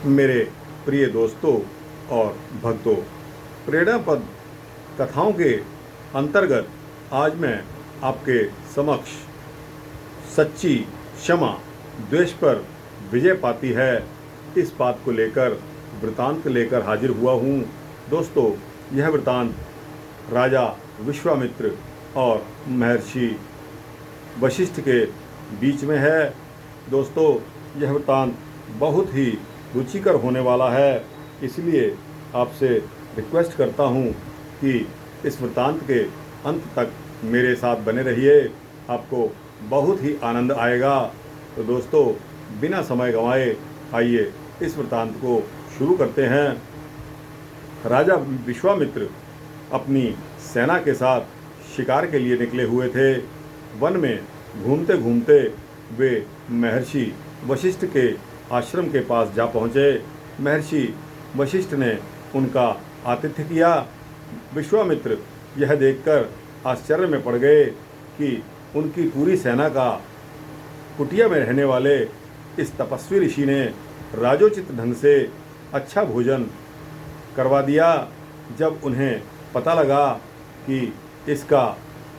मेरे प्रिय दोस्तों और भक्तों, प्रेरणा पद कथाओं के अंतर्गत आज मैं आपके समक्ष सच्ची क्षमा द्वेष पर विजय पाती है, इस बात को लेकर वृतांत लेकर हाजिर हुआ हूँ। दोस्तों, यह वृतांत राजा विश्वामित्र और महर्षि वशिष्ठ के बीच में है। दोस्तों, यह वृतांत बहुत ही रुचिकर होने वाला है, इसलिए आपसे रिक्वेस्ट करता हूँ कि इस वृतांत के अंत तक मेरे साथ बने रहिए, आपको बहुत ही आनंद आएगा। तो दोस्तों, बिना समय गंवाए आइए इस वृतांत को शुरू करते हैं। राजा विश्वामित्र अपनी सेना के साथ शिकार के लिए निकले हुए थे। वन में घूमते घूमते वे महर्षि वशिष्ठ के आश्रम के पास जा पहुँचे। महर्षि वशिष्ठ ने उनका आतिथ्य किया। विश्वामित्र यह देखकर आश्चर्य में पड़ गए कि उनकी पूरी सेना का कुटिया में रहने वाले इस तपस्वी ऋषि ने राजोचित ढंग से अच्छा भोजन करवा दिया। जब उन्हें पता लगा कि इसका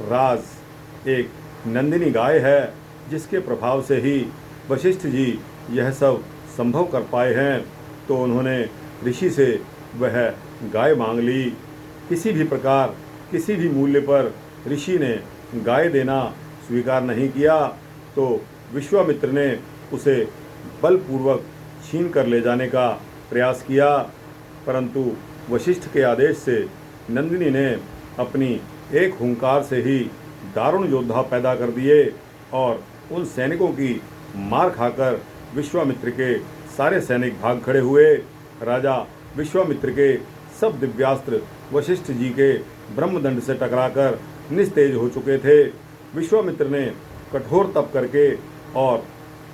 राज एक नंदिनी गाय है, जिसके प्रभाव से ही वशिष्ठ जी यह सब संभव कर पाए हैं, तो उन्होंने ऋषि से वह गाय मांग ली। किसी भी प्रकार, किसी भी मूल्य पर ऋषि ने गाय देना स्वीकार नहीं किया, तो विश्वामित्र ने उसे बलपूर्वक छीन कर ले जाने का प्रयास किया। परंतु वशिष्ठ के आदेश से नंदिनी ने अपनी एक हुंकार से ही दारुण योद्धा पैदा कर दिए और उन सैनिकों की मार खाकर विश्वामित्र के सारे सैनिक भाग खड़े हुए। राजा विश्वामित्र के सब दिव्यास्त्र वशिष्ठ जी के ब्रह्मदंड से टकराकर निस्तेज हो चुके थे। विश्वामित्र ने कठोर तप करके और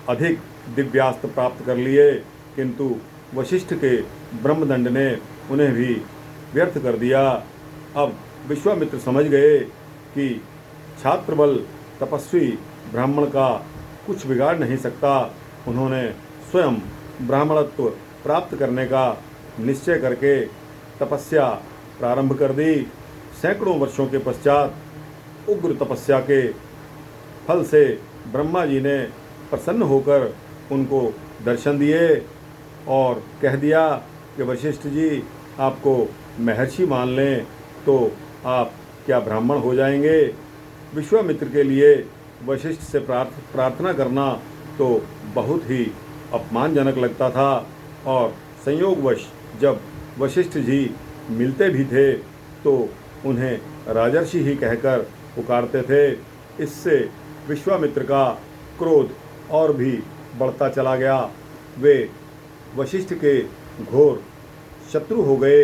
अधिक दिव्यास्त्र प्राप्त कर लिए, किंतु वशिष्ठ के ब्रह्मदंड ने उन्हें भी व्यर्थ कर दिया। अब विश्वामित्र समझ गए कि छात्र बल तपस्वी ब्राह्मण का कुछ बिगाड़ नहीं सकता। उन्होंने स्वयं ब्राह्मणत्व प्राप्त करने का निश्चय करके तपस्या प्रारंभ कर दी। सैकड़ों वर्षों के पश्चात उग्र तपस्या के फल से ब्रह्मा जी ने प्रसन्न होकर उनको दर्शन दिए और कह दिया कि वशिष्ठ जी, आपको महर्षि मान लें तो आप क्या ब्राह्मण हो जाएंगे। विश्वामित्र के लिए वशिष्ठ से प्रार्थना करना तो बहुत ही अपमानजनक लगता था, और संयोगवश जब वशिष्ठ जी मिलते भी थे तो उन्हें राजर्षि ही कहकर पुकारते थे। इससे विश्वामित्र का क्रोध और भी बढ़ता चला गया। वे वशिष्ठ के घोर शत्रु हो गए।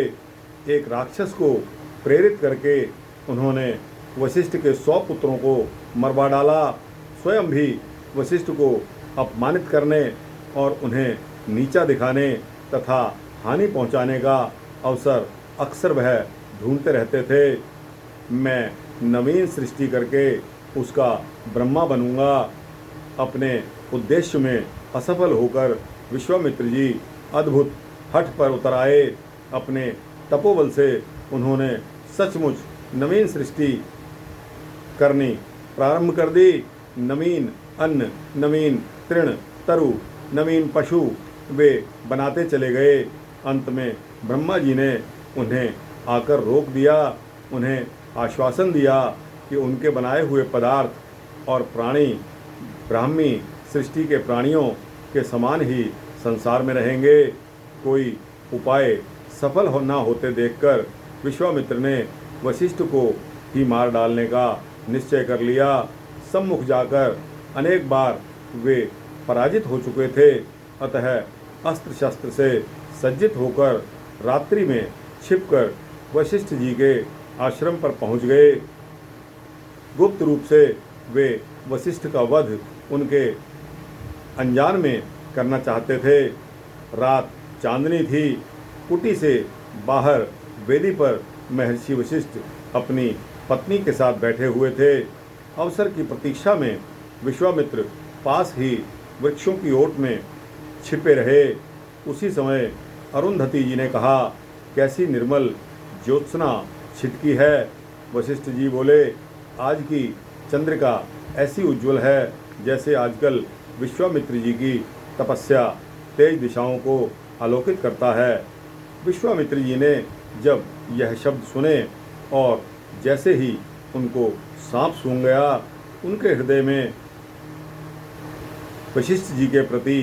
एक राक्षस को प्रेरित करके उन्होंने वशिष्ठ के 100 पुत्रों को मरवा डाला। स्वयं भी वशिष्ठ को अपमानित करने और उन्हें नीचा दिखाने तथा हानि पहुंचाने का अवसर अक्सर वह ढूंढते रहते थे। मैं नवीन सृष्टि करके उसका ब्रह्मा बनूंगा। अपने उद्देश्य में असफल होकर विश्वामित्र जी अद्भुत हठ पर उतर आए। अपने तपोबल से उन्होंने सचमुच नवीन सृष्टि करनी प्रारंभ कर दी। नवीन अन्न, नवीन तृण, तरु, नवीन पशु वे बनाते चले गए। अंत में ब्रह्मा जी ने उन्हें आकर रोक दिया। उन्हें आश्वासन दिया कि उनके बनाए हुए पदार्थ और प्राणी ब्राह्मी सृष्टि के प्राणियों के समान ही संसार में रहेंगे। कोई उपाय सफल ना होते देखकर विश्वामित्र ने वशिष्ठ को ही मार डालने का निश्चय कर लिया। सम्मुख जाकर अनेक बार वे पराजित हो चुके थे, अतः अस्त्र शस्त्र से सज्जित होकर रात्रि में छिपकर वशिष्ठ जी के आश्रम पर पहुंच गए। गुप्त रूप से वे वशिष्ठ का वध उनके अनजान में करना चाहते थे। रात चांदनी थी। कुटी से बाहर वेदी पर महर्षि वशिष्ठ अपनी पत्नी के साथ बैठे हुए थे। अवसर की प्रतीक्षा में विश्वामित्र पास ही वृक्षों की ओट में छिपे रहे। उसी समय अरुंधति जी ने कहा, कैसी निर्मल ज्योत्सना छिटकी है। वशिष्ठ जी बोले, आज की चंद्रिका ऐसी उज्जवल है जैसे आजकल विश्वामित्र जी की तपस्या तेज दिशाओं को आलोकित करता है। विश्वामित्र जी ने जब यह शब्द सुने और जैसे ही उनको सांप सूंघ गया, उनके हृदय में वशिष्ठ जी के प्रति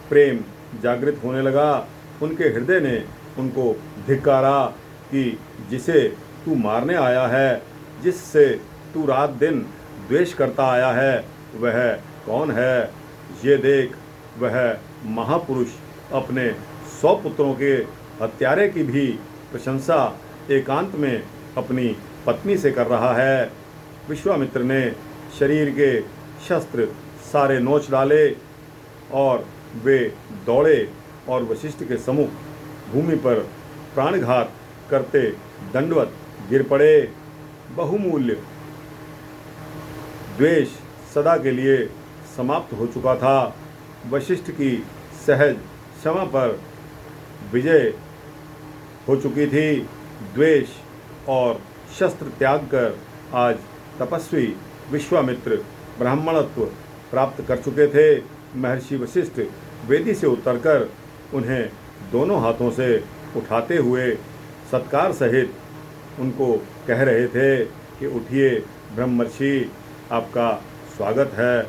प्रेम जागृत होने लगा। उनके हृदय ने उनको धिक्कारा कि जिसे तू मारने आया है, जिससे तू रात दिन द्वेष करता आया है, वह कौन है? ये देख, वह महापुरुष अपने 100 पुत्रों के हत्यारे की भी प्रशंसा एकांत में अपनी पत्नी से कर रहा है। विश्वामित्र ने शरीर के शस्त्र सारे नोच डाले और वे दौड़े और वशिष्ठ के सम्मुख भूमि पर प्राणघात करते दंडवत गिर पड़े। बहुमूल्य द्वेष सदा के लिए समाप्त हो चुका था। वशिष्ठ की सहज क्षमा पर विजय हो चुकी थी। द्वेष और शस्त्र त्याग कर आज तपस्वी विश्वामित्र ब्राह्मणत्व प्राप्त कर चुके थे। महर्षि वशिष्ठ वेदी से उतरकर उन्हें दोनों हाथों से उठाते हुए सत्कार सहित उनको कह रहे थे कि उठिए ब्रह्मर्षि, आपका स्वागत है।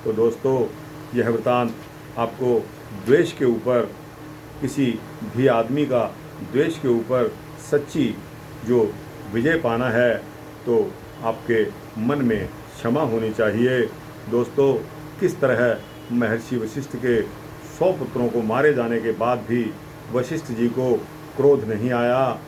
तो दोस्तों, यह वृतांत आपको द्वेष के ऊपर, किसी भी आदमी का द्वेष के ऊपर सच्ची जो विजय पाना है, तो आपके मन में क्षमा होनी चाहिए। दोस्तों, किस तरह महर्षि वशिष्ठ के 100 पुत्रों को मारे जाने के बाद भी वशिष्ठ जी को क्रोध नहीं आया,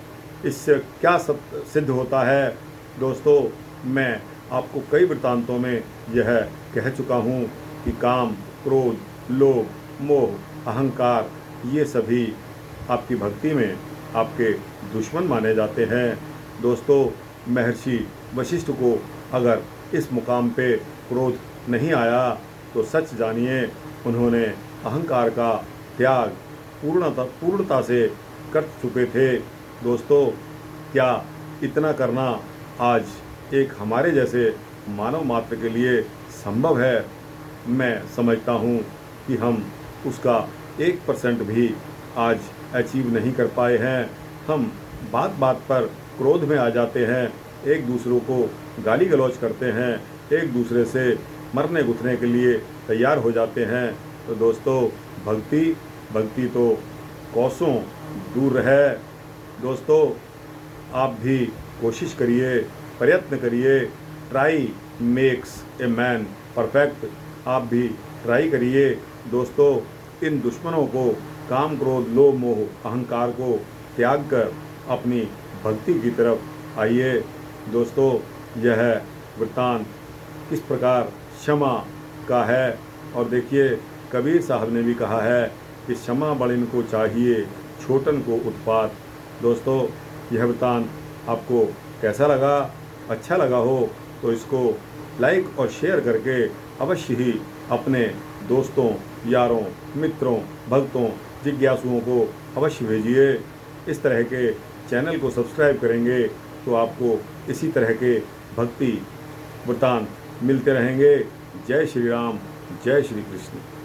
इससे क्या सिद्ध होता है? दोस्तों, मैं आपको कई वृत्तांतों में यह कह चुका हूँ कि काम, क्रोध, लोभ, मोह, अहंकार, ये सभी आपकी भक्ति में आपके दुश्मन माने जाते हैं। दोस्तों, महर्षि वशिष्ठ को अगर इस मुकाम पे क्रोध नहीं आया तो सच जानिए उन्होंने अहंकार का त्याग पूर्णता से कर चुके थे। दोस्तों, क्या इतना करना आज एक हमारे जैसे मानव मात्र के लिए संभव है? मैं समझता हूँ कि हम उसका 1% भी आज अचीव नहीं कर पाए हैं। हम बात बात पर क्रोध में आ जाते हैं, एक दूसरों को गाली गलौज करते हैं, एक दूसरे से मरने गुथने के लिए तैयार हो जाते हैं। तो दोस्तों, भक्ति तो कोसों दूर है। दोस्तों, आप भी कोशिश करिए, प्रयत्न करिए। Try makes a man perfect. आप भी ट्राई करिए। दोस्तों, इन दुश्मनों को, काम, क्रोध, लोभ, मोह, अहंकार को त्याग कर अपनी भक्ति की तरफ आइए। दोस्तों, यह वृत्तांत किस प्रकार क्षमा का है। और देखिए, कबीर साहब ने भी कहा है कि क्षमा बड़िन को चाहिए, छोटन को उत्पात। दोस्तों, यह वृत्तांत आपको कैसा लगा? अच्छा लगा हो तो इसको लाइक और शेयर करके अवश्य ही अपने दोस्तों, यारों, मित्रों, भक्तों, जिज्ञासुओं को अवश्य भेजिए। इस तरह के चैनल को सब्सक्राइब करेंगे तो आपको इसी तरह के भक्ति वृत्तांत मिलते रहेंगे। जय श्री राम, जय श्री कृष्ण।